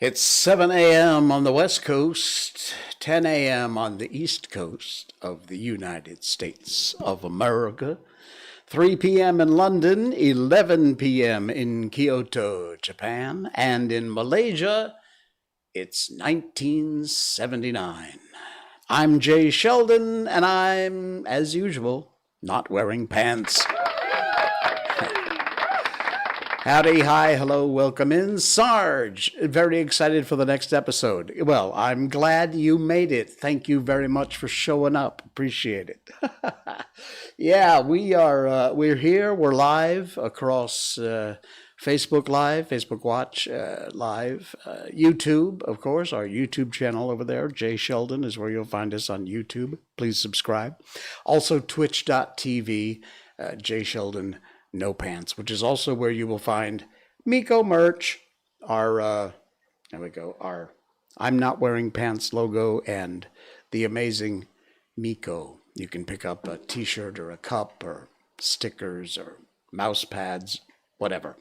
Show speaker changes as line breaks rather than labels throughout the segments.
It's 7 a.m. on the West Coast, 10 a.m. on the East Coast of the United States of America, 3 p.m. in London, 11 p.m. in Kyoto, Japan, and in Malaysia, it's 1979. I'm Jay Sheldon, and I'm, as usual, not wearing pants. Howdy, hi, hello, welcome in. Sarge, very excited for the next episode. Well, I'm glad you made it. Thank you very much for showing up. Appreciate it. Yeah, we're here. We're live across Facebook Live, Facebook Watch Live, YouTube, of course, our YouTube channel over there. Jay Sheldon is where you'll find us on YouTube. Please subscribe. Also, twitch.tv, Jay Sheldon No Pants, which is also where you will find Miko merch, our there we go, our I'm Not Wearing Pants logo, and the amazing Miko. You can pick up a t-shirt or a cup or stickers or mouse pads, whatever.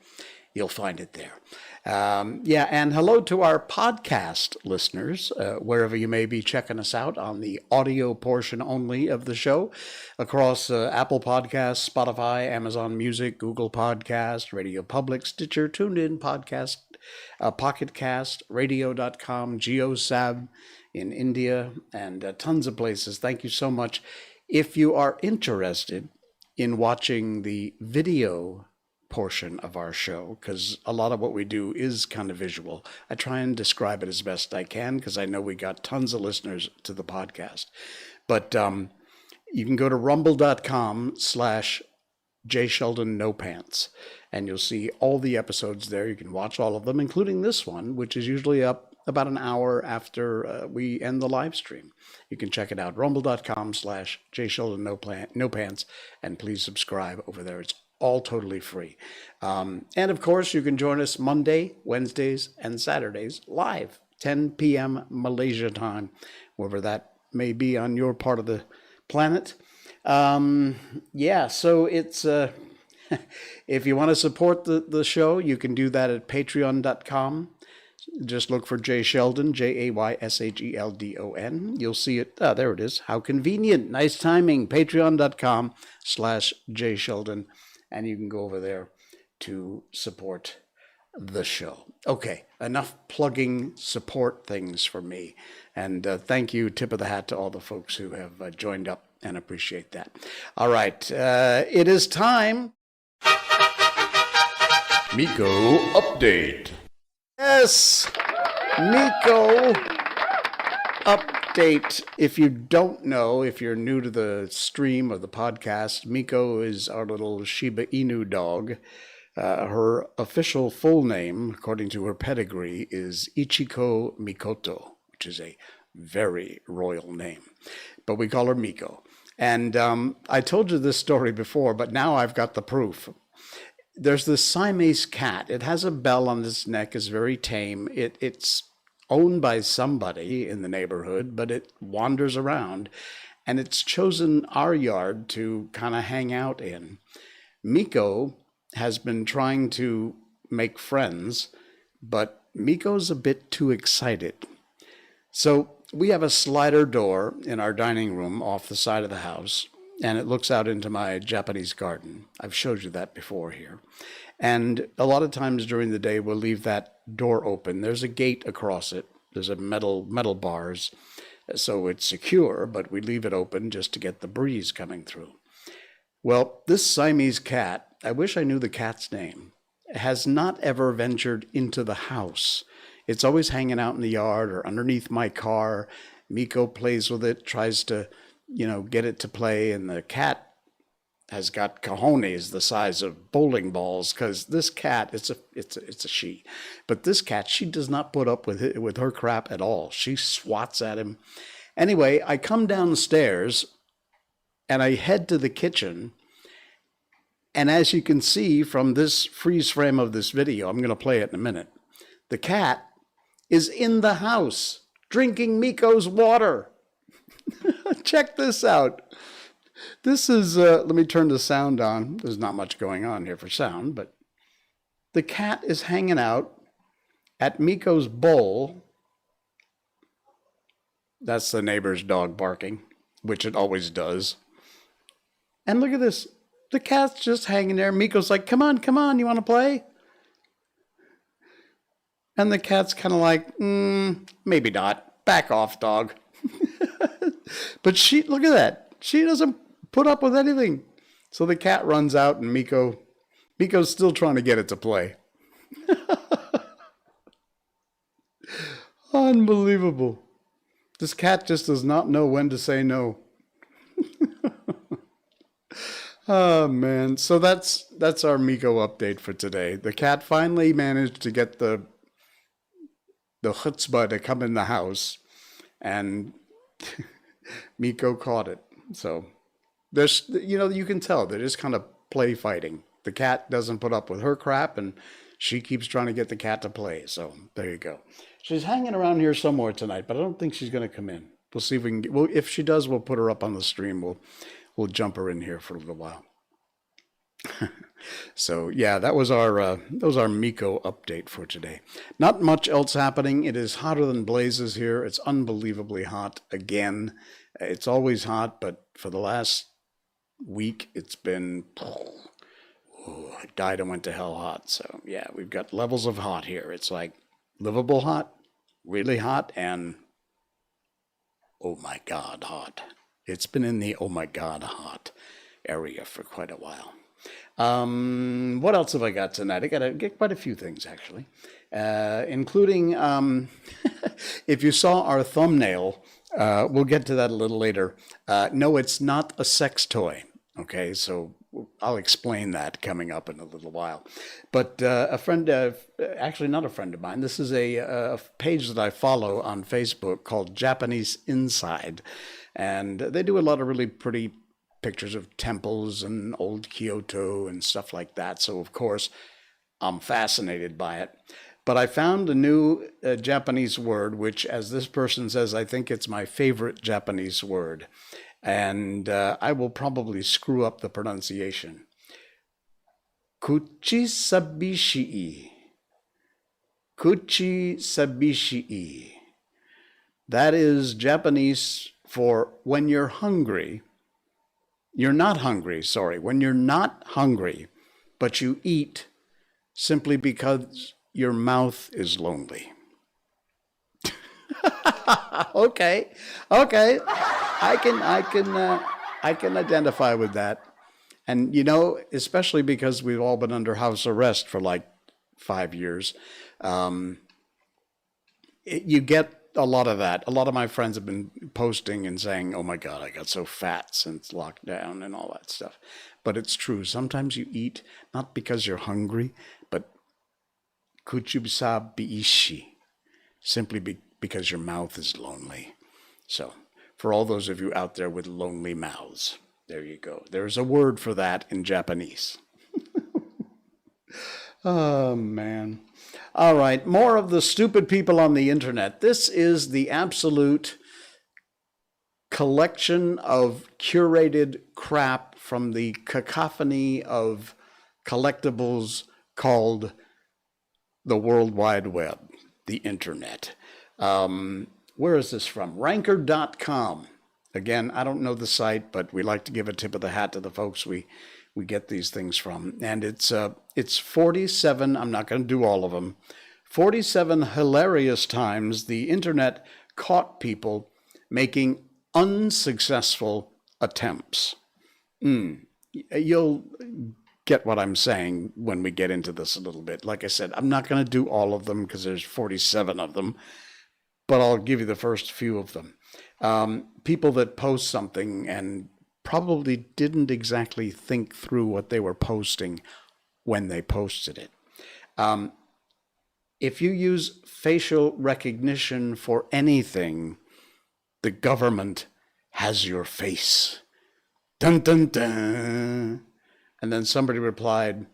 You'll find it there. Yeah, and hello to our podcast listeners, wherever you may be checking us out on the audio portion only of the show, across Apple Podcasts, Spotify, Amazon Music, Google Podcast, Radio Public, Stitcher, TuneIn Podcast, Pocket Cast, Radio.com, GeoSab in India, and tons of places. Thank you so much. If you are interested in watching the video portion of our show, because a lot of what we do is kind of visual, I try and describe it as best I can, because I know we got tons of listeners to the podcast. But you can go to rumble.com/JSheldonNoPants, and you'll see all the episodes there. You can watch all of them, including this one, which is usually up about an hour after we end the live stream. You can check it out, rumble.com/JSheldonNoPants, and please subscribe over there. It's all totally free. And of course, you can join us Monday, Wednesdays, and Saturdays live, 10 p.m. Malaysia time, wherever that may be on your part of the planet. Yeah, so it's if you want to support the show, you can do that at patreon.com. Just look for Jay Sheldon, JAYSHELDON. You'll see it. There it is. How convenient. Nice timing. Patreon.com/Jay Sheldon. And you can go over there to support the show. Okay, enough plugging support things for me. And thank you, tip of the hat to all the folks who have joined up, and appreciate that. All right, it is time. Miko update. Yes, Miko update. If you don't know, if you're new to the stream or the podcast, Miko is our little Shiba Inu dog. Her official full name, according to her pedigree, is Ichiko Mikoto, which is a very royal name. But we call her Miko. And I told you this story before, but now I've got the proof. There's this Siamese cat. It has a bell on its neck, is very tame. It's owned by somebody in the neighborhood, but it wanders around, and it's chosen our yard to kind of hang out in. Miko has been trying to make friends, but Miko's a bit too excited. So we have a slider door in our dining room off the side of the house, and it looks out into my Japanese garden. I've showed you that before here. And a lot of times during the day, we'll leave that door open. There's a gate across it. There's a metal bars, so it's secure, but we leave it open just to get the breeze coming through. Well, this Siamese cat, I wish I knew the cat's name, has not ever ventured into the house. It's always hanging out in the yard or underneath my car. Miko plays with it, tries to, get it to play, and the cat has got cojones the size of bowling balls, because this cat, it's a she, but this cat, she does not put up with her crap at all. She swats at him. Anyway, I come downstairs and I head to the kitchen, and as you can see from this freeze frame of this video, I'm going to play it in a minute, the cat is in the house drinking Miko's water. Check this out. This is, let me turn the sound on. There's not much going on here for sound, but the cat is hanging out At Miko's bowl, that's the neighbor's dog barking, which it always does. And look at this. The cat's just hanging there. Miko's like, come on, you want to play? And the cat's kind of like, maybe not. Back off, dog. But look at that. She doesn't put up with anything. So the cat runs out and Miko's still trying to get it to play. Unbelievable. This cat just does not know when to say no. Oh, man. So that's our Miko update for today. The cat finally managed to get the chutzpah to come in the house, and Miko caught it. So there's, you can tell they're just kind of play fighting. The cat doesn't put up with her crap, and she keeps trying to get the cat to play. So there you go. She's hanging around here somewhere tonight, but I don't think she's going to come in. We'll see if we can. Well, if she does, we'll put her up on the stream. We'll jump her in here for a little while. So yeah, that was our Miko update for today. Not much else happening. It is hotter than blazes here. It's unbelievably hot again. It's always hot, but for the last week, it's been I died and went to hell hot. So yeah, we've got levels of hot here. It's like livable hot, really hot, and oh my God, hot. It's been in the oh my God, hot area for quite a while. What else have I got tonight? I got to get quite a few things, actually, including if you saw our thumbnail, we'll get to that a little later. No, it's not a sex toy. Okay, so I'll explain that coming up in a little while. But a friend, actually not a friend of mine, this is a page that I follow on Facebook called Japanese Inside. And they do a lot of really pretty pictures of temples and old Kyoto and stuff like that. So, of course, I'm fascinated by it. But I found a new Japanese word, which, as this person says, I think it's my favorite Japanese word. And I will probably screw up the pronunciation. Kuchisabishii. Kuchisabishii. That is Japanese for when you're hungry. You're not hungry, sorry. When you're not hungry, but you eat simply because your mouth is lonely. Okay. I can identify with that. And especially because we've all been under house arrest for like 5 years, you get a lot of that. A lot of my friends have been posting and saying, oh my God, I got so fat since lockdown and all that stuff. But it's true. Sometimes you eat not because you're hungry, but Kuchisabishii, simply because your mouth is lonely. So for all those of you out there with lonely mouths, there you go. There's a word for that in Japanese. Oh, man. All right, more of the stupid people on the internet. This is the absolute collection of curated crap from the cacophony of collectibles called the World Wide Web, the internet. Where is this from? Ranker.com. Again, I don't know the site, but we like to give a tip of the hat to the folks we get these things from. And it's 47, I'm not going to do all of them, 47 hilarious times the internet caught people making unsuccessful attempts. You'll get what I'm saying when we get into this a little bit. Like I said, I'm not going to do all of them because there's 47 of them, but I'll give you the first few of them. People that post something and probably didn't exactly think through what they were posting when they posted it. If you use facial recognition for anything, the government has your face. Dun, dun, dun. And then somebody replied,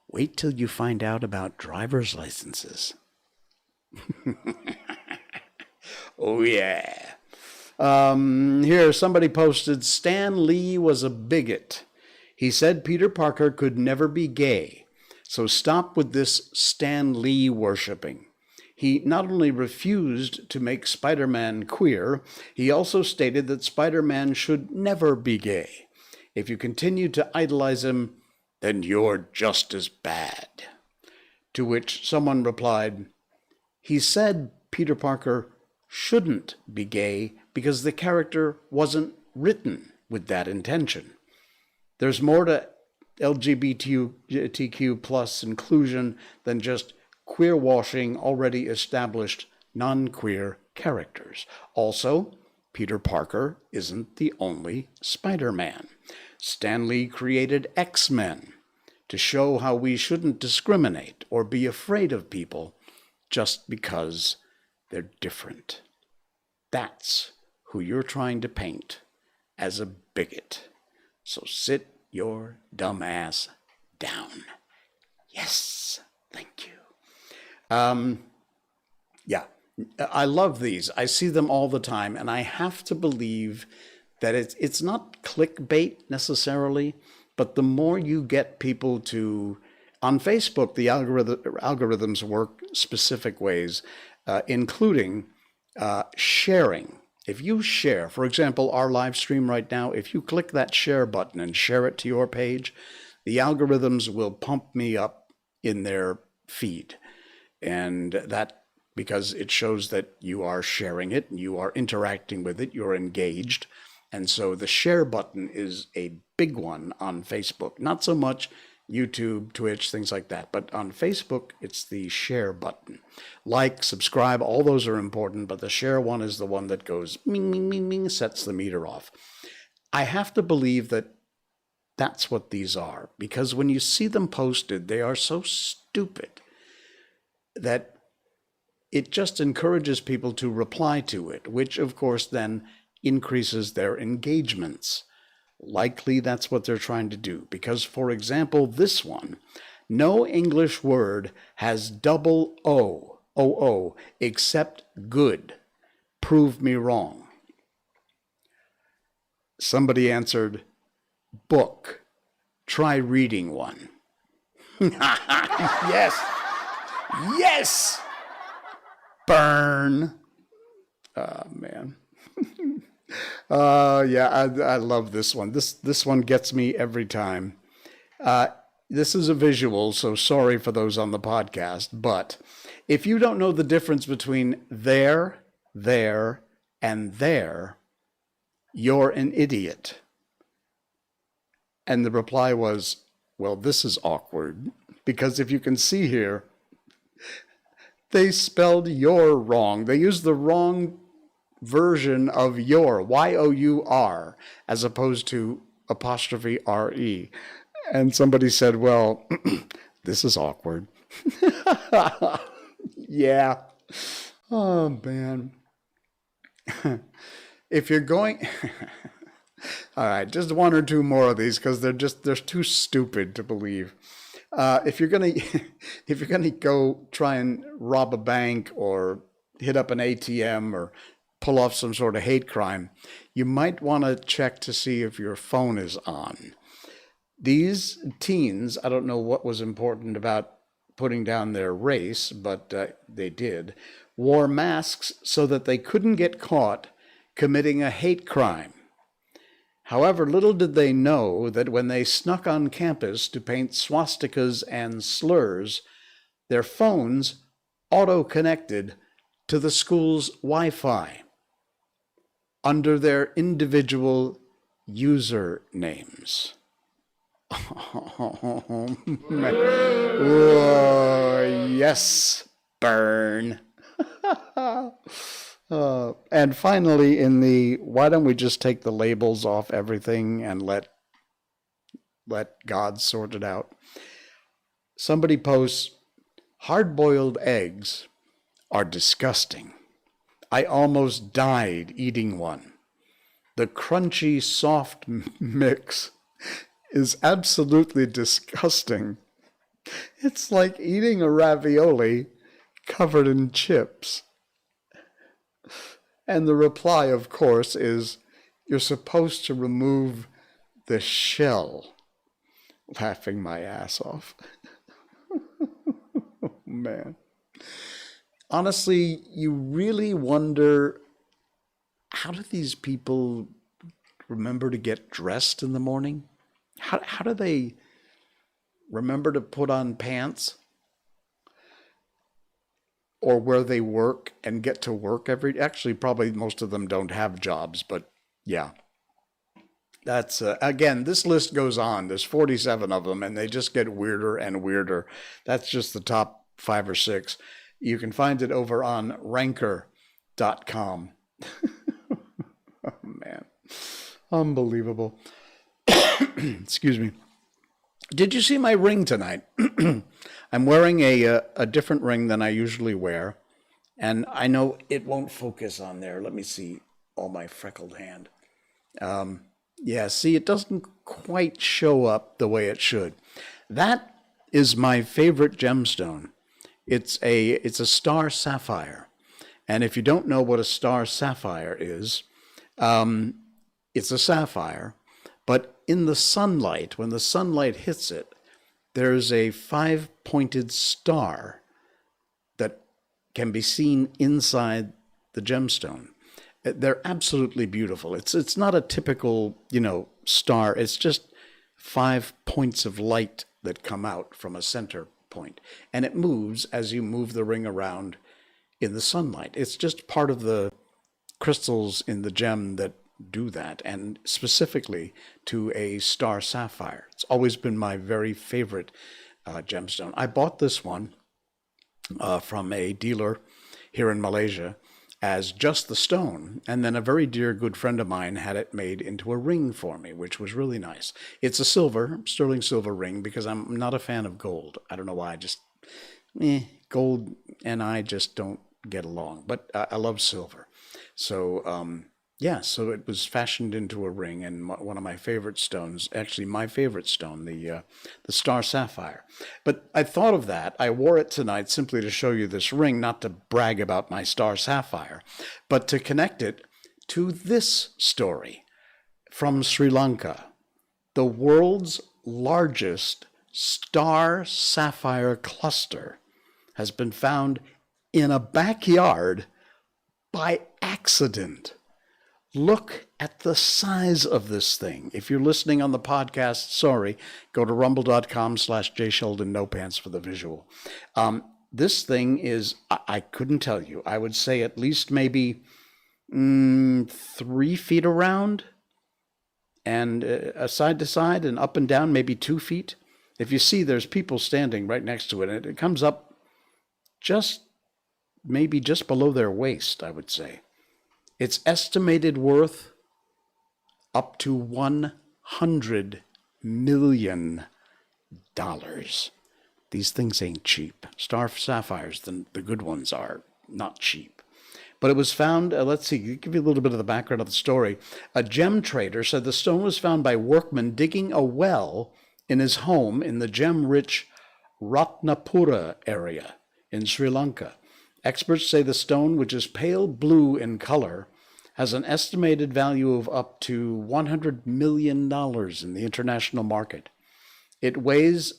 wait till you find out about driver's licenses. Oh, yeah. Here, somebody posted, Stan Lee was a bigot. He said Peter Parker could never be gay. So stop with this Stan Lee worshipping. He not only refused to make Spider-Man queer, he also stated that Spider-Man should never be gay. If you continue to idolize him, then you're just as bad. To which someone replied, he said Peter Parker shouldn't be gay because the character wasn't written with that intention. There's more to LGBTQ plus inclusion than just queer-washing already established non-queer characters. Also, Peter Parker isn't the only Spider-Man. Stan Lee created X-Men to show how we shouldn't discriminate or be afraid of people just because they're different. That's who you're trying to paint as a bigot. So sit your dumb ass down. Yes, thank you. Yeah, I love these. I see them all the time, and I have to believe that it's not clickbait necessarily, but the more you get people to, on Facebook, the algorithms work specific ways, including sharing. If you share, for example, our live stream right now, if you click that share button and share it to your page, the algorithms will pump me up in their feed. And that, because it shows that you are sharing it, you are interacting with it, you're engaged. And so the share button is a big one on Facebook. Not so much YouTube, Twitch, things like that. But on Facebook, it's the share button. Like, subscribe, all those are important, but the share one is the one that goes ming, ming, ming, ming, sets the meter off. I have to believe that that's what these are, because when you see them posted, they are so stupid that it just encourages people to reply to it, which of course then increases their engagements. Likely that's what they're trying to do, because, for example, this one, no English word has double O, except good. Prove me wrong. Somebody answered, book. Try reading one. Yes. Yes. Burn. Oh, man. Yeah, I love this one. This one gets me every time. This is a visual, so sorry for those on the podcast, but if you don't know the difference between there, and there, you're an idiot. And the reply was, well, this is awkward, because if you can see here, they spelled your wrong. They used the wrong version of your, Y-O-U-R, as opposed to apostrophe R-E. And somebody said, well, this is awkward. Yeah. Oh, man. If you're going... All right, just one or two more of these, because they're too stupid to believe. If you're gonna go try and rob a bank or hit up an ATM or pull off some sort of hate crime, you might want to check to see if your phone is on. These teens, I don't know what was important about putting down their race, but they did, wore masks so that they couldn't get caught committing a hate crime. However, little did they know that when they snuck on campus to paint swastikas and slurs, their phones auto-connected to the school's Wi-Fi under their individual usernames. Oh, man. Whoa, yes, burn. And finally, in the why don't we just take the labels off everything and let God sort it out? Somebody posts, hard-boiled eggs are disgusting. I almost died eating one. The crunchy, soft mix is absolutely disgusting. It's like eating a ravioli covered in chips. And the reply, of course, is, you're supposed to remove the shell. Laughing my ass off. Oh, man. honestly, you really wonder, how do these people remember to get dressed in the morning? How do they remember to put on pants, or where they work and get to work actually, probably most of them don't have jobs, but yeah. That's again, this list goes on. There's 47 of them, and they just get weirder and weirder. That's just the top 5 or 6. You can find it over on ranker.com. Oh, man. Unbelievable. Excuse me. Did you see my ring tonight? I'm wearing a different ring than I usually wear, and I know it won't focus on there. Let me see. Oh, my freckled hand. Yeah, see, it doesn't quite show up the way it should. That is my favorite gemstone. It's a star sapphire. And if you don't know what a star sapphire is, it's a sapphire, but in the sunlight, when the sunlight hits it, there's a 5-pointed star that can be seen inside the gemstone. They're absolutely beautiful. It's not a typical, star. It's just 5 points of light that come out from a center point, and it moves as you move the ring around in the sunlight. It's just part of the crystals in the gem that do that, and specifically to a star sapphire. It's always been my very favorite gemstone. I bought this one from a dealer here in Malaysia as just the stone, and then a very dear good friend of mine had it made into a ring for me, which was really nice. It's a sterling silver ring, because I'm not a fan of gold. I don't know why, gold and I just don't get along, but I love silver. So so it was fashioned into a ring, and one of my favorite stones, actually my favorite stone, the star sapphire. But I thought of that. I wore it tonight simply to show you this ring, not to brag about my star sapphire, but to connect it to this story from Sri Lanka. The world's largest star sapphire cluster has been found in a backyard by accident. Look at the size of this thing. If you're listening on the podcast, sorry, go to rumble.com/JSheldonNoPants for the visual. This thing is, I couldn't tell you. I would say at least maybe 3 feet around, and side to side and up and down, maybe 2 feet. If you see, there's people standing right next to it, and it comes up maybe just below their waist, I would say. It's estimated worth up to $100 million. These things ain't cheap. Star sapphires, the good ones, are not cheap. But it was found, let's see, give you a little bit of the background of the story. A gem trader said the stone was found by workmen digging a well in his home in the gem-rich Ratnapura area in Sri Lanka. Experts say the stone, which is pale blue in color, has an estimated value of up to $100 million in the international market. It weighs,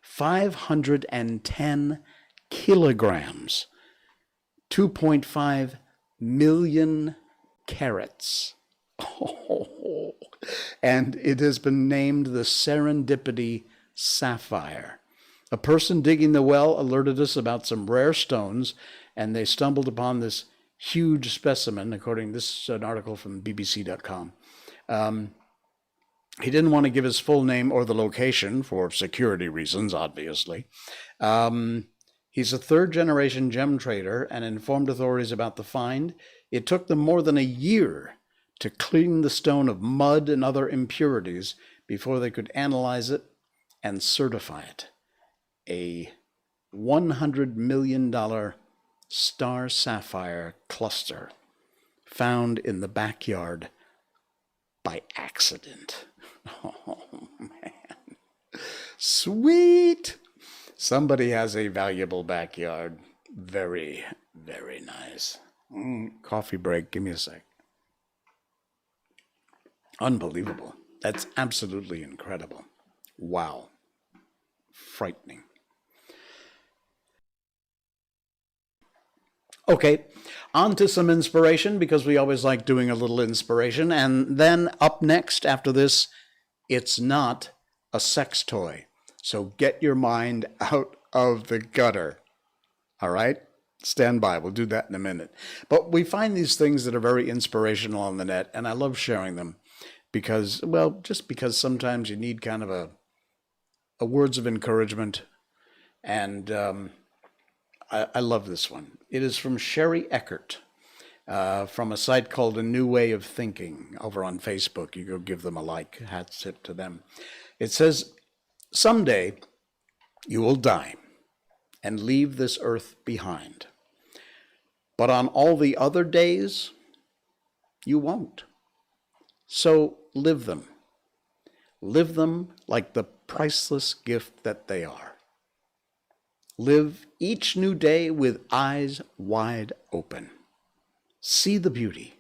510 kilograms, 2.5 million carats. Oh, and it has been named the Serendipity Sapphire. A person digging the well alerted us about some rare stones, and they stumbled upon this huge specimen, according to this an article from BBC.com. He didn't want to give his full name or the location for security reasons, obviously. He's a third-generation gem trader and informed authorities about the find. It took them more than a year to clean the stone of mud and other impurities before they could analyze it and certify it. A $100 million star sapphire cluster found in the backyard by accident. Oh, man. Sweet. Somebody has a valuable backyard. Very, very nice. Coffee break. Give me a sec. Unbelievable. That's absolutely incredible. Wow. Frightening. Okay, on to some inspiration, because we always like doing a little inspiration. And then up next after this, it's not a sex toy. So get your mind out of the gutter. All right? Stand by. We'll do that in a minute. But we find these things that are very inspirational on the net, and I love sharing them because, well, just because sometimes you need kind of a words of encouragement. And I love this one. It is from Sherry Eckert, from a site called A New Way of Thinking over on Facebook. You go give them a like. Hats tip to them. It says, someday you will die and leave this earth behind. But on all the other days, you won't. So live them. Live them like the priceless gift that they are. Live each new day with eyes wide open. See the beauty.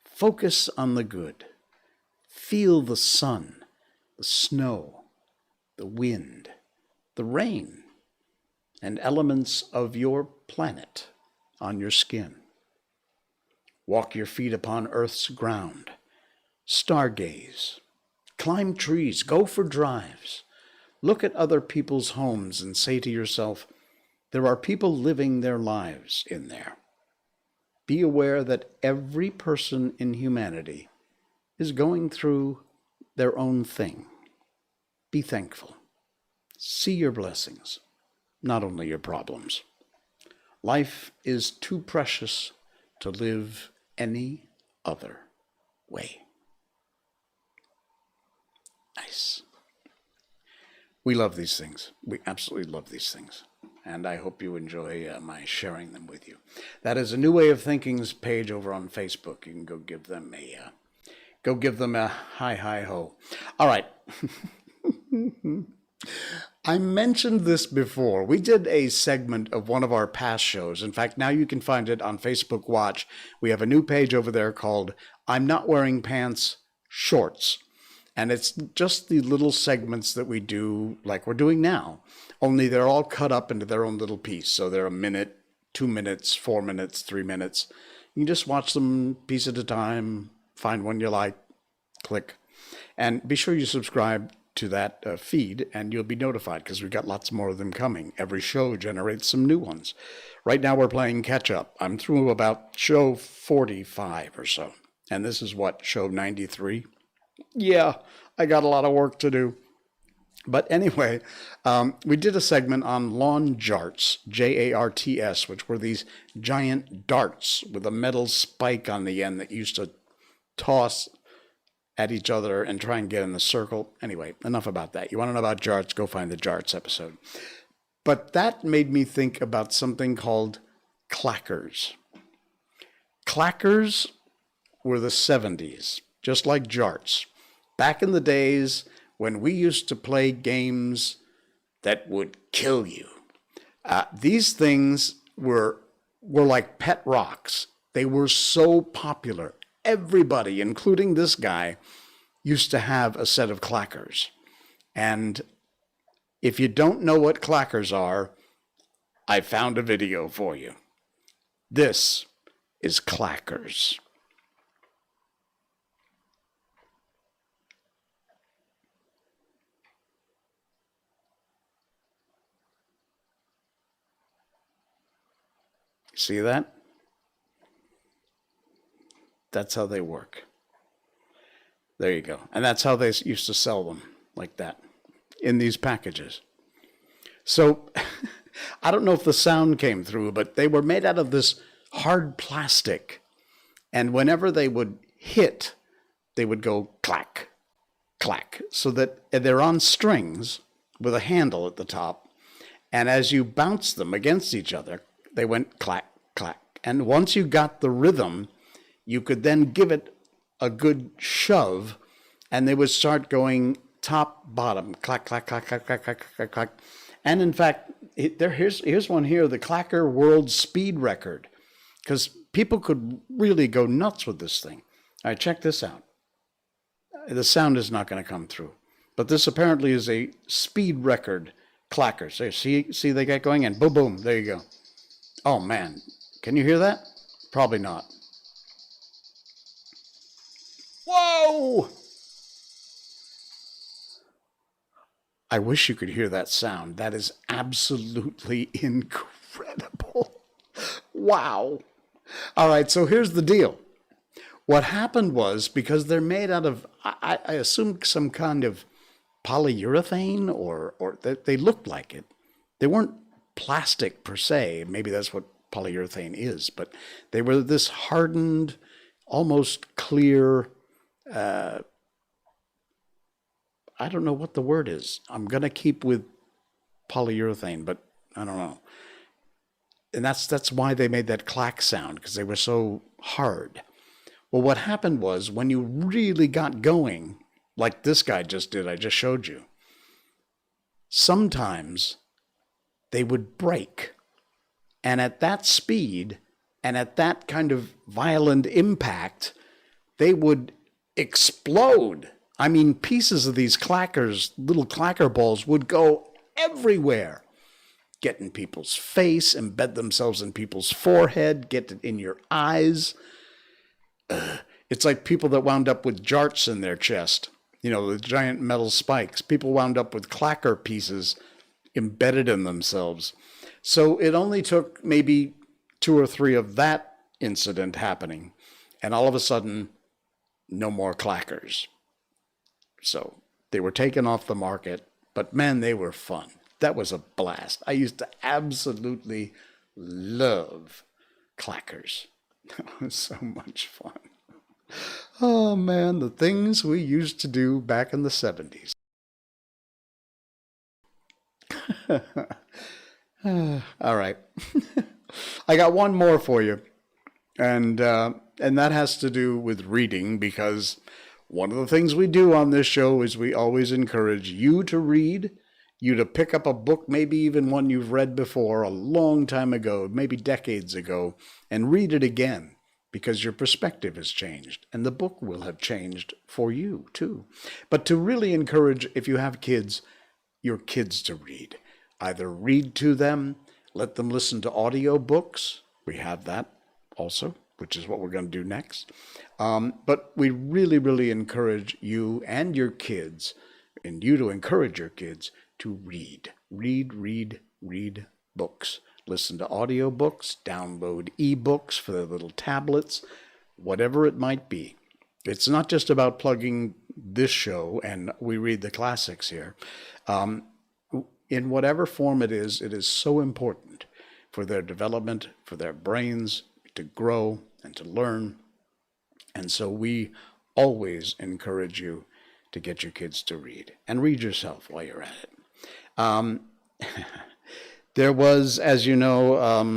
Focus on the good. Feel the sun, the snow, the wind, the rain, and elements of your planet on your skin. Walk your feet upon Earth's ground. Stargaze. Climb trees. Go for drives. Look at other people's homes and say to yourself, there are people living their lives in there. Be aware that every person in humanity is going through their own thing. Be thankful. See your blessings, not only your problems. Life is too precious to live any other way. Nice. We love these things. We absolutely love these things. And I hope you enjoy my sharing them with you. That is A New Way of Thinking's page over on Facebook. You can go give them a hi ho. All right. I mentioned this before. We did a segment of one of our past shows. In fact, now you can find it on Facebook Watch. We have a new page over there called I'm Not Wearing Pants, Shorts. And it's just the little segments that we do like we're doing now, only they're all cut up into their own little piece. So they're a minute, 2 minutes, 4 minutes, 3 minutes. You can just watch them piece at a time, find one you like, click. And be sure you subscribe to that feed and you'll be notified because we've got lots more of them coming. Every show generates some new ones. Right now we're playing catch up. I'm through about show 45 or so. And this is what, show 93? Yeah, I got a lot of work to do. But anyway, we did a segment on lawn jarts, J-A-R-T-S, which were these giant darts with a metal spike on the end that used to toss at each other and try and get in a circle. Anyway, enough about that. You want to know about jarts, go find the jarts episode. But that made me think about something called clackers. Clackers were the 70s, just like jarts. Back in the days when we used to play games that would kill you. These things were like pet rocks. They were so popular. Everybody, including this guy, used to have a set of clackers. And if you don't know what clackers are, I found a video for you. This is clackers. See that? That's how they work. There you go. And that's how they used to sell them, like that, in these packages. So I don't know if the sound came through, but they were made out of this hard plastic. And whenever they would hit, they would go clack, clack, so that they're on strings with a handle at the top. And as you bounce them against each other, they went clack, clack. And once you got the rhythm, you could then give it a good shove, and they would start going top, bottom, clack, clack, clack, clack, clack, clack, clack, clack. And in fact, here's one here, the Clacker World Speed Record, because people could really go nuts with this thing. All right, check this out. The sound is not going to come through, but this apparently is a speed record clacker. So see they get going, and boom, boom, there you go. Oh man, Can you hear that? Probably not. Whoa! I wish you could hear that sound. That is absolutely incredible. Wow. All right, so here's the deal. What happened was, because they're made out of, I assume, some kind of polyurethane, or they looked like it. They weren't plastic per se. Maybe that's what polyurethane is, but they were this hardened, almost clear, I don't know what the word is. I'm going to keep with polyurethane, but I don't know. And that's why they made that clack sound, because they were so hard. Well, what happened was, when you really got going, like this guy just did, I just showed you, sometimes they would break. And at that speed, and at that kind of violent impact, they would explode. I mean, pieces of these clackers, little clacker balls, would go everywhere. Get in people's face, embed themselves in people's forehead, get it in your eyes. It's like people that wound up with jarts in their chest, you know, the giant metal spikes. People wound up with clacker pieces embedded in themselves. So it only took maybe 2 or 3 of that incident happening, and all of a sudden, no more clackers. So they were taken off the market, but man, they were fun. That was a blast. I used to absolutely love clackers. That was so much fun. Oh man, the things we used to do back in the 70s. All right. I got one more for you. And that has to do with reading, because one of the things we do on this show is we always encourage you to read, you to pick up a book, maybe even one you've read before a long time ago, maybe decades ago, and read it again, because your perspective has changed and the book will have changed for you too. But to really encourage, if you have kids, your kids to read. Either read to them, let them listen to audio books. We have that also, which is what we're going to do next. But we really, really encourage you and your kids, and you to encourage your kids to read. Read books. Listen to audio books, download ebooks for their little tablets, whatever it might be. It's not just about plugging this show and we read the classics here. In whatever form it is so important for their development, for their brains to grow and to learn. And so we always encourage you to get your kids to read, and read yourself while you're at it. There was, as you know,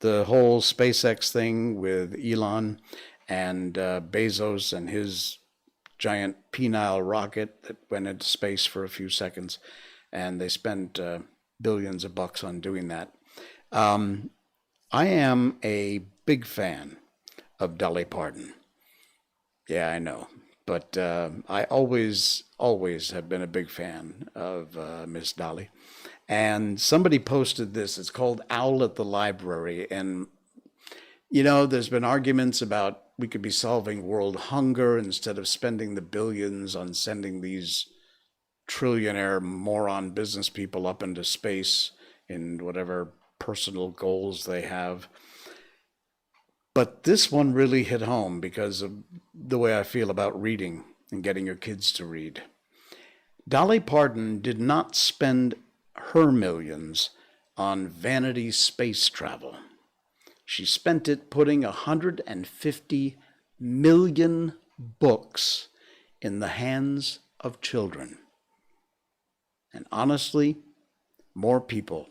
the whole SpaceX thing with Elon and Bezos and his giant penile rocket that went into space for a few seconds, and they spent billions of bucks on doing that. I am a big fan of Dolly Parton. Yeah, I know. But I always have been a big fan of Miss Dolly. And somebody posted this. It's called Owl at the Library. And, you know, there's been arguments about we could be solving world hunger instead of spending the billions on sending these trillionaire moron business people up into space in whatever personal goals they have. But this one really hit home because of the way I feel about reading and getting your kids to read. Dolly Parton did not spend her millions on vanity space travel. She spent it putting 150 million books in the hands of children. And honestly, more people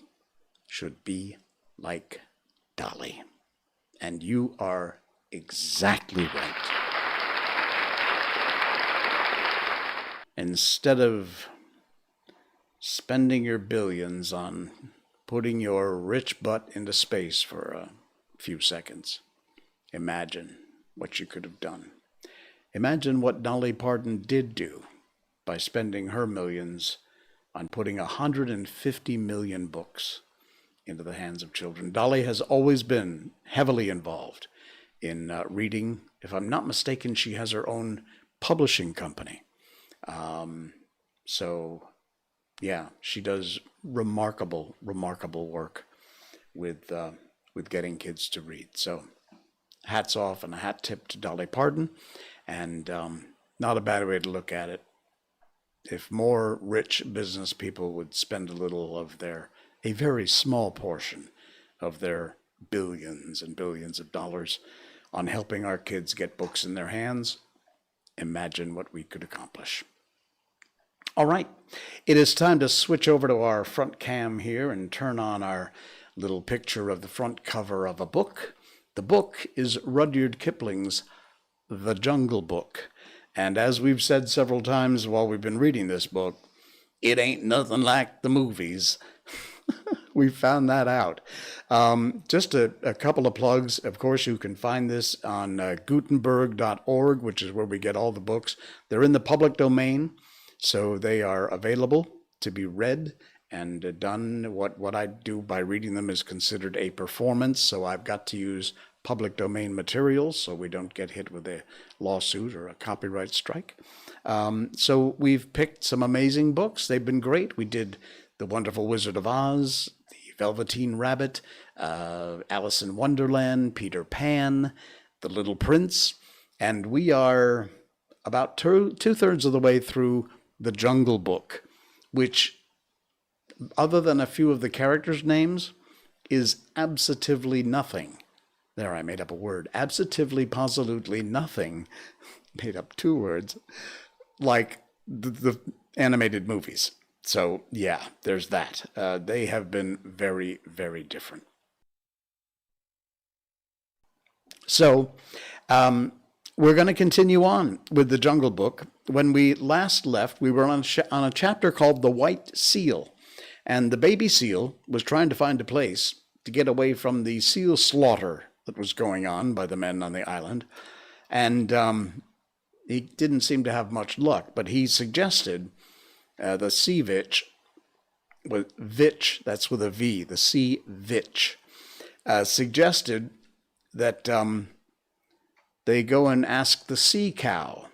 should be like Dolly. And you are exactly right. Instead of spending your billions on putting your rich butt into space for a few seconds, imagine what you could have done. Imagine what Dolly Parton did do by spending her millions on putting 150 million books into the hands of children. Dolly has always been heavily involved in reading. If I'm not mistaken, she has her own publishing company. So, yeah, she does remarkable work with getting kids to read. So, hats off and a hat tip to Dolly Parton, and not a bad way to look at it. If more rich business people would spend a very small portion of their billions and billions of dollars on helping our kids get books in their hands, imagine what we could accomplish. All right, it is time to switch over to our front cam here and turn on our little picture of the front cover of a book. The book is Rudyard Kipling's The Jungle Book. And as we've said several times while we've been reading this book, it ain't nothing like the movies. We found that out. Just a couple of plugs. Of course, you can find this on Gutenberg.org, which is where we get all the books. They're in the public domain, so they are available to be read and done. What I do by reading them is considered a performance, so I've got to use public domain materials so we don't get hit with a lawsuit or a copyright strike. So we've picked some amazing books. They've been great. We did The Wonderful Wizard of Oz, The Velveteen Rabbit, Alice in Wonderland, Peter Pan, The Little Prince, and we are about two-thirds of the way through The Jungle Book, which, other than a few of the characters' names, is absolutely nothing. There, I made up a word. Absolutely, positively nothing. Made up two words. Like the animated movies. So, yeah, there's that. They have been very, very different. So, we're going to continue on with The Jungle Book. When we last left, we were on a chapter called The White Seal. And the baby seal was trying to find a place to get away from the seal slaughter that was going on by the men on the island. And he didn't seem to have much luck, but he suggested the sea vitch, with vitch, that's with a V, the sea vitch, suggested that they go and ask the sea cow.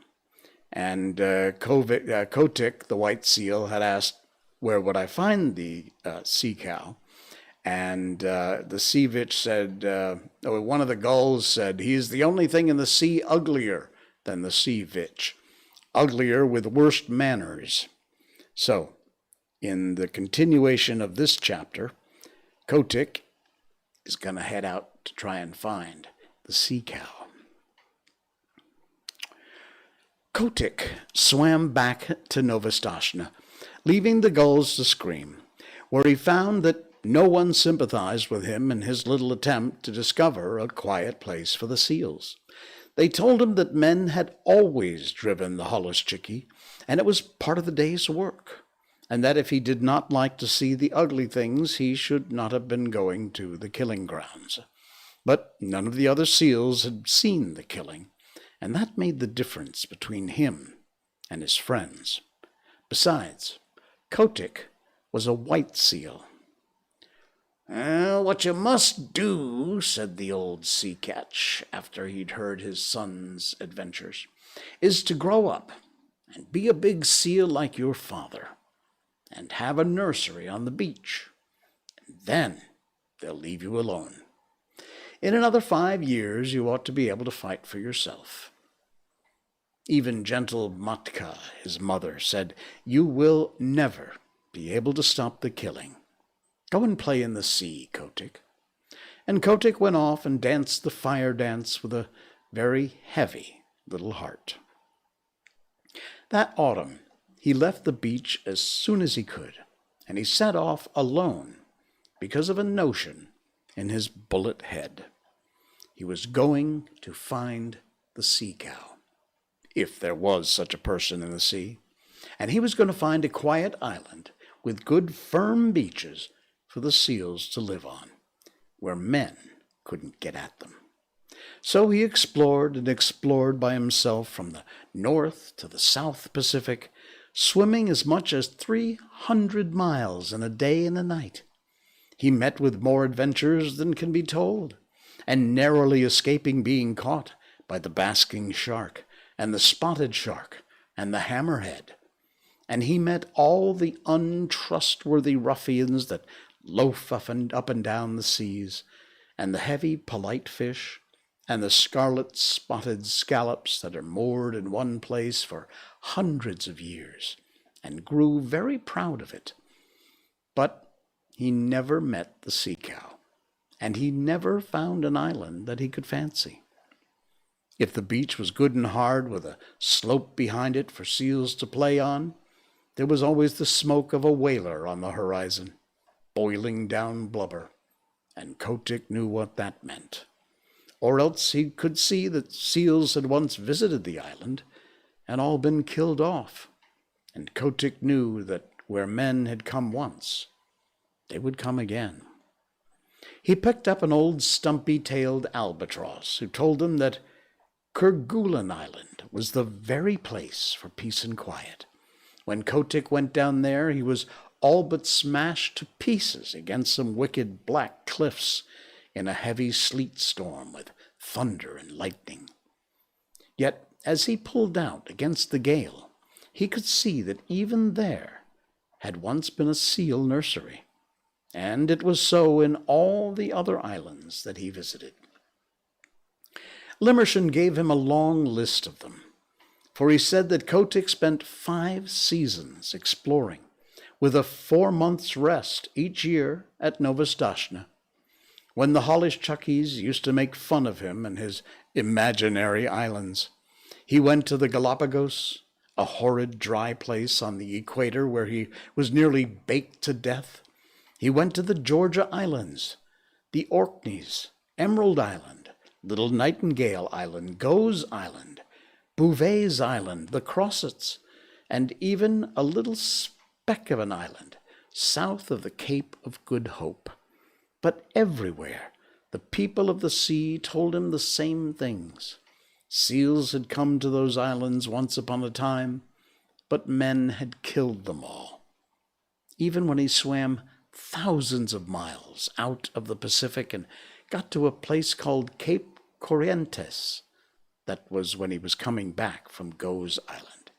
And Kotick, the white seal, had asked, where would I find the sea cow? And the sea vitch said, one of the gulls said, he is the only thing in the sea uglier than the sea vitch, uglier with worse manners. So, in the continuation of this chapter, Kotick is going to head out to try and find the sea cow. Kotick swam back to Novastashna, leaving the gulls to scream, where he found that no one sympathized with him in his little attempt to discover a quiet place for the seals. They told him that men had always driven the holluschickie, and it was part of the day's work, and that if he did not like to see the ugly things, he should not have been going to the killing grounds. But none of the other seals had seen the killing, and that made the difference between him and his friends. Besides, Kotick was a white seal. What you must do, said the old sea catch, after he'd heard his son's adventures, is to grow up and be a big seal like your father, and have a nursery on the beach. And then they'll leave you alone. In another 5 years, you ought to be able to fight for yourself. Even gentle Matka, his mother, said, you will never be able to stop the killing. Go and play in the sea, Kotick. And Kotick went off and danced the fire dance with a very heavy little heart. That autumn, he left the beach as soon as he could, and he set off alone because of a notion in his bullet head. He was going to find the sea cow, if there was such a person in the sea, and he was going to find a quiet island with good firm beaches for the seals to live on, where men couldn't get at them. So he explored and explored by himself from the North to the South Pacific, swimming as much as 300 miles in a day and a night. He met with more adventures than can be told, and narrowly escaping being caught by the basking shark, and the spotted shark, and the hammerhead. And he met all the untrustworthy ruffians that loaf up and down the seas, and the heavy, polite fish, and the scarlet-spotted scallops that are moored in one place for hundreds of years, and grew very proud of it. But he never met the sea cow, and he never found an island that he could fancy. If the beach was good and hard with a slope behind it for seals to play on, there was always the smoke of a whaler on the horizon, boiling down blubber, and Kotick knew what that meant. Or else he could see that seals had once visited the island and all been killed off, and Kotick knew that where men had come once, they would come again. He picked up an old stumpy-tailed albatross who told him that Kerguelen Island was the very place for peace and quiet. When Kotick went down there, he was all but smashed to pieces against some wicked black cliffs in a heavy sleet storm with thunder and lightning. Yet, as he pulled out against the gale, he could see that even there had once been a seal nursery, and it was so in all the other islands that he visited. Limmershin gave him a long list of them, for he said that Kotick spent 5 seasons exploring, with a 4 months' rest each year at Novastashna. When the Holishchukis used to make fun of him and his imaginary islands, he went to the Galapagos, a horrid dry place on the equator where he was nearly baked to death. He went to the Georgia Islands, the Orkneys, Emerald Island, Little Nightingale Island, Goes Island, Bouvet's Island, the Crossets, and even a little speck of an island south of the Cape of Good Hope. But everywhere the people of the sea told him the same things. Seals had come to those islands once upon a time, but men had killed them all. Even when he swam thousands of miles out of the Pacific and got to a place called Cape Corrientes, that was when he was coming back from Goes Island,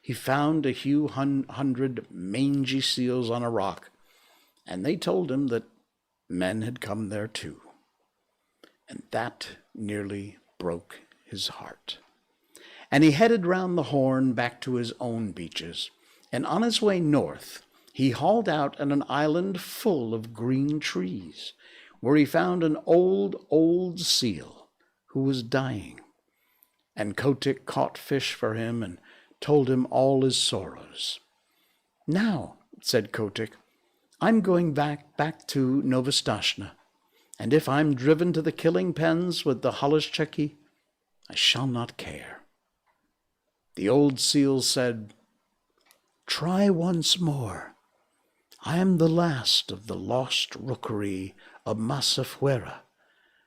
he found a few hundred mangy seals on a rock, and they told him that men had come there too. And that nearly broke his heart. And he headed round the Horn back to his own beaches, and on his way north, he hauled out at an island full of green trees, where he found an old seal who was dying. And Kotick caught fish for him and told him all his sorrows. "Now," said Kotick, "I'm going back to Novastashna, and if I'm driven to the killing pens with the Holishchuki, I shall not care." The old seal said, "Try once more. I am the last of the lost rookery of Masafuera,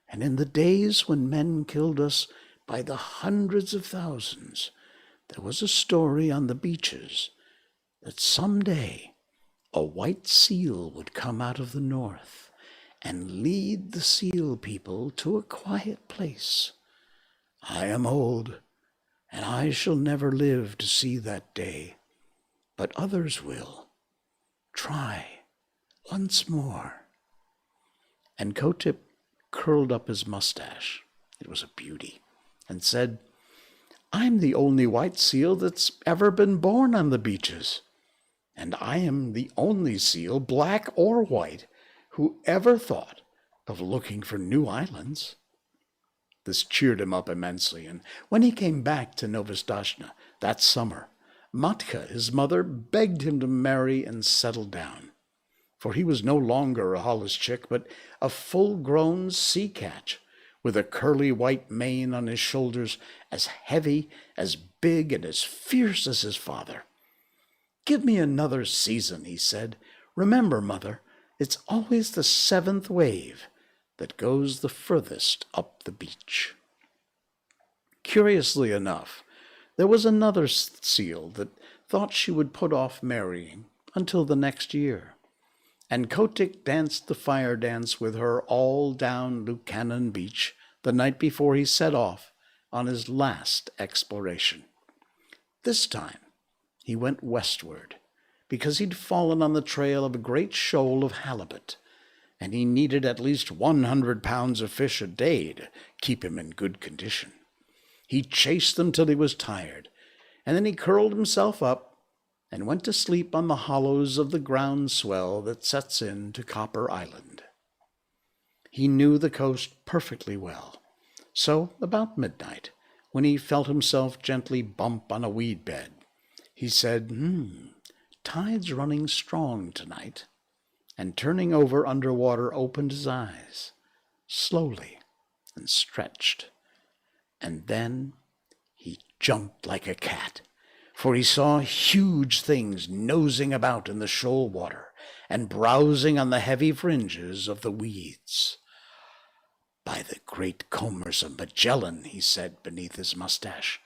and in the days when men killed us by the hundreds of thousands, there was a story on the beaches that someday a white seal would come out of the north and lead the seal people to a quiet place. I am old, and I shall never live to see that day, but others will. Try once more." And Kotick curled up his mustache, it was a beauty, and said, "I'm the only white seal that's ever been born on the beaches, and I am the only seal, black or white, who ever thought of looking for new islands." This cheered him up immensely, and when he came back to Novastashna that summer, Matka, his mother, begged him to marry and settle down, for he was no longer a Holishchik, but a full-grown sea catch, with a curly white mane on his shoulders, as heavy, as big, and as fierce as his father. "Give me another season," he said. "Remember, Mother, it's always the 7th wave that goes the furthest up the beach." Curiously enough, there was another seal that thought she would put off marrying until the next year. And Kotick danced the fire dance with her all down Lukannon Beach the night before he set off on his last exploration. This time he went westward, because he'd fallen on the trail of a great shoal of halibut, and he needed at least 100 pounds of fish a day to keep him in good condition. He chased them till he was tired, and then he curled himself up and went to sleep on the hollows of the ground swell that sets into Copper Island. He knew the coast perfectly well, so about midnight, when he felt himself gently bump on a weed bed, he said, "Tide's running strong tonight," and turning over underwater opened his eyes, slowly, and stretched. And then he jumped like a cat, for he saw huge things nosing about in the shoal water and browsing on the heavy fringes of the weeds. "By the great combers of Magellan," he said beneath his mustache,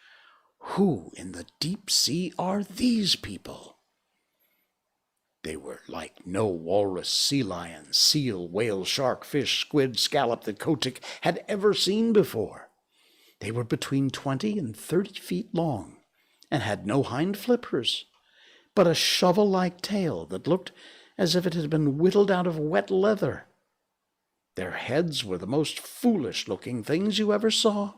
"who in the deep sea are these people?" They were like no walrus, sea lion, seal, whale, shark, fish, squid, scallop that Kotick had ever seen before. They were between 20 and 30 feet long, and had no hind flippers, but a shovel-like tail that looked as if it had been whittled out of wet leather. Their heads were the most foolish-looking things you ever saw,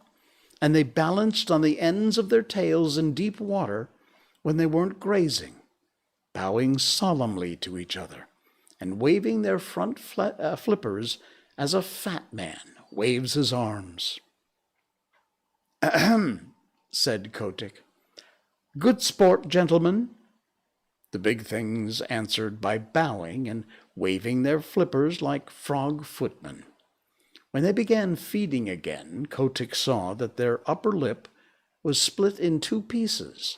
and they balanced on the ends of their tails in deep water when they weren't grazing, bowing solemnly to each other and waving their front flippers as a fat man waves his arms. "Ahem," said Kotick. "Good sport, gentlemen." The big things answered by bowing and waving their flippers like frog footmen. When they began feeding again, Kotick saw that their upper lip was split in 2 pieces,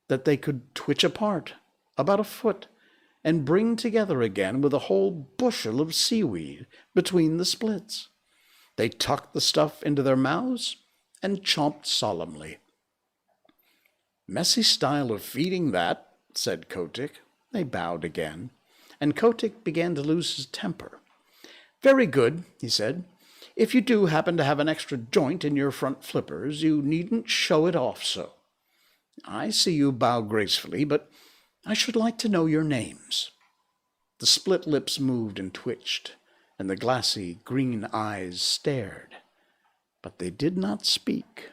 that they could twitch apart about a foot and bring together again with a whole bushel of seaweed between the splits. They tucked the stuff into their mouths and chomped solemnly. "Messy style of feeding that," said Kotick. They bowed again, and Kotick began to lose his temper. "Very good," he said. "If you do happen to have an extra joint in your front flippers, you needn't show it off so. I see you bow gracefully, but I should like to know your names." The split lips moved and twitched, and the glassy green eyes stared, but they did not speak.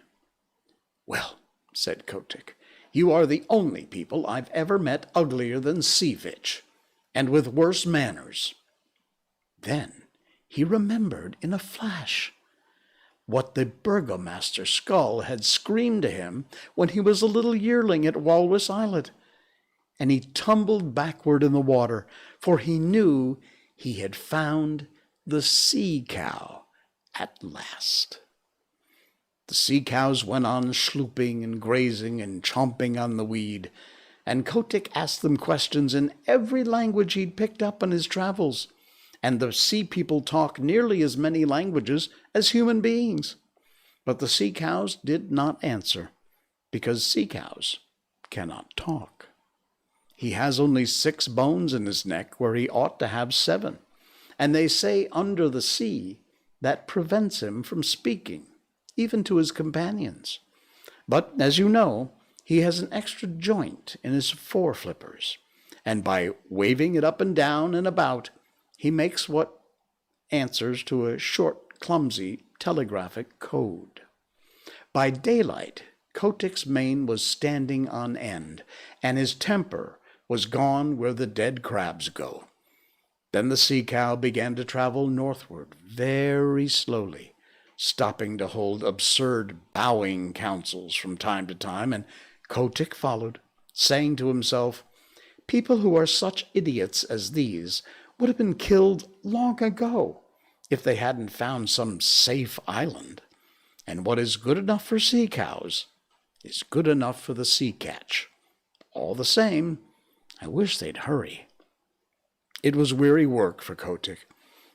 "Well," said Kotick, "you are the only people I've ever met uglier than Sea-Vitch, and with worse manners." Then he remembered in a flash what the burgomaster Skull had screamed to him when he was a little yearling at Walrus Islet, and he tumbled backward in the water, for he knew he had found the sea-cow at last. The sea-cows went on schlooping and grazing and chomping on the weed, and Kotick asked them questions in every language he'd picked up on his travels, and the sea people talk nearly as many languages as human beings. But the sea-cows did not answer, because sea-cows cannot talk. He has only 6 bones in his neck where he ought to have 7, and they say under the sea that prevents him from speaking, even to his companions. But, as you know, he has an extra joint in his foreflippers, and by waving it up and down and about, he makes what answers to a short, clumsy telegraphic code. By daylight, Kotick's mane was standing on end, and his temper was gone where the dead crabs go. Then the sea-cow began to travel northward very slowly, stopping to hold absurd bowing councils from time to time, and Kotick followed, saying to himself, "People who are such idiots as these would have been killed long ago if they hadn't found some safe island, and what is good enough for sea-cows is good enough for the sea-catch. All the same, I wish they'd hurry." It was weary work for Kotick.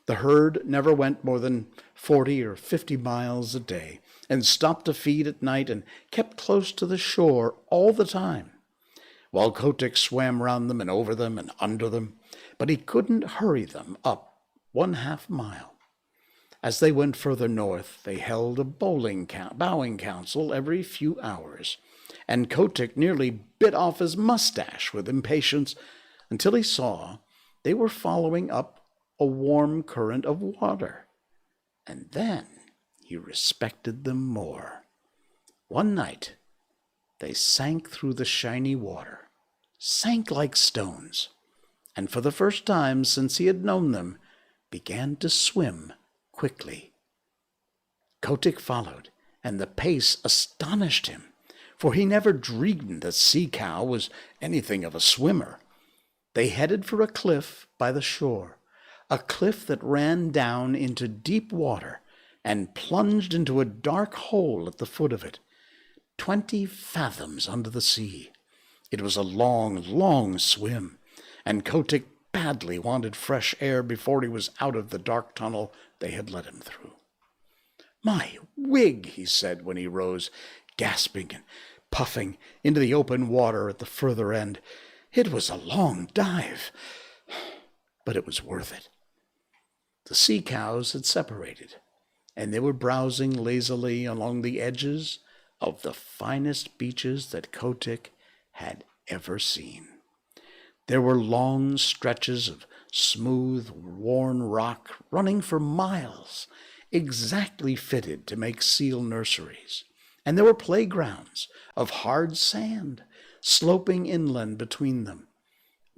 The herd never went more than 40 or 50 miles a day, and stopped to feed at night and kept close to the shore all the time. while Kotick swam round them and over them and under them, but he couldn't hurry them up 1/2 mile. As they went further north, they held a bowing council every few hours, and Kotick nearly bit off his mustache with impatience until he saw they were following up a warm current of water. And then he respected them more. One night, they sank through the shiny water, sank like stones, and for the first time since he had known them, began to swim quickly. Kotick followed, and the pace astonished him, for he never dreamed that Sea Cow was anything of a swimmer. They headed for a cliff by the shore, a cliff that ran down into deep water and plunged into a dark hole at the foot of it, 20 fathoms under the sea. It was a long, long swim, and Kotick badly wanted fresh air before he was out of the dark tunnel they had led him through. "My wig," he said when he rose, gasping and puffing, into the open water at the further end. It was a long dive, but it was worth it. The sea cows had separated, and they were browsing lazily along the edges of the finest beaches that Kotick had ever seen. There were long stretches of smooth, worn rock running for miles, exactly fitted to make seal nurseries, and there were playgrounds of hard sand sloping inland between them,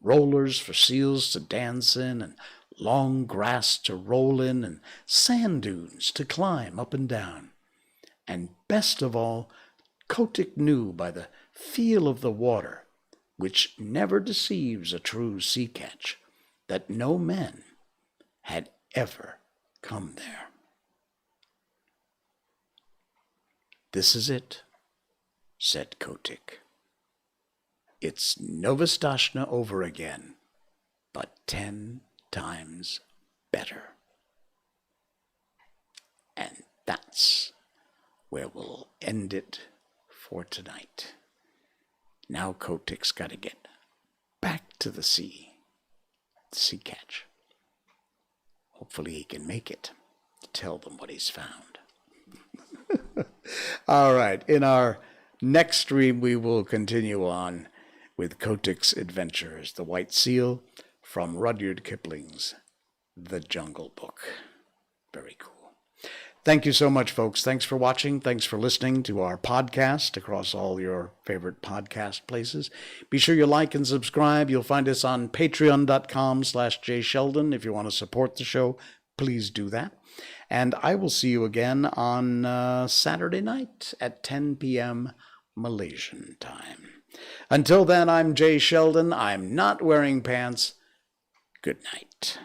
rollers for seals to dance in, and long grass to roll in, and sand dunes to climb up and down. And best of all, Kotick knew by the feel of the water, which never deceives a true sea catch, that no men had ever come there. "This is it," said Kotick. "It's Novastashna over again, but 10 times better." And that's where we'll end it for tonight. Now Kotick's got to get back to the sea catch. Hopefully he can make it to tell them what he's found. All right, in our next stream, we will continue on with Kotick's adventures, the white seal, from Rudyard Kipling's The Jungle Book. Very cool. Thank you so much, folks. Thanks for watching. Thanks for listening to our podcast across all your favorite podcast places. Be sure you like and subscribe. You'll find us on patreon.com/jsheldon. If you want to support the show, please do that. And I will see you again on Saturday night at 10 p.m. Malaysian time. Until then, I'm Jay Sheldon. I'm not wearing pants. Good night.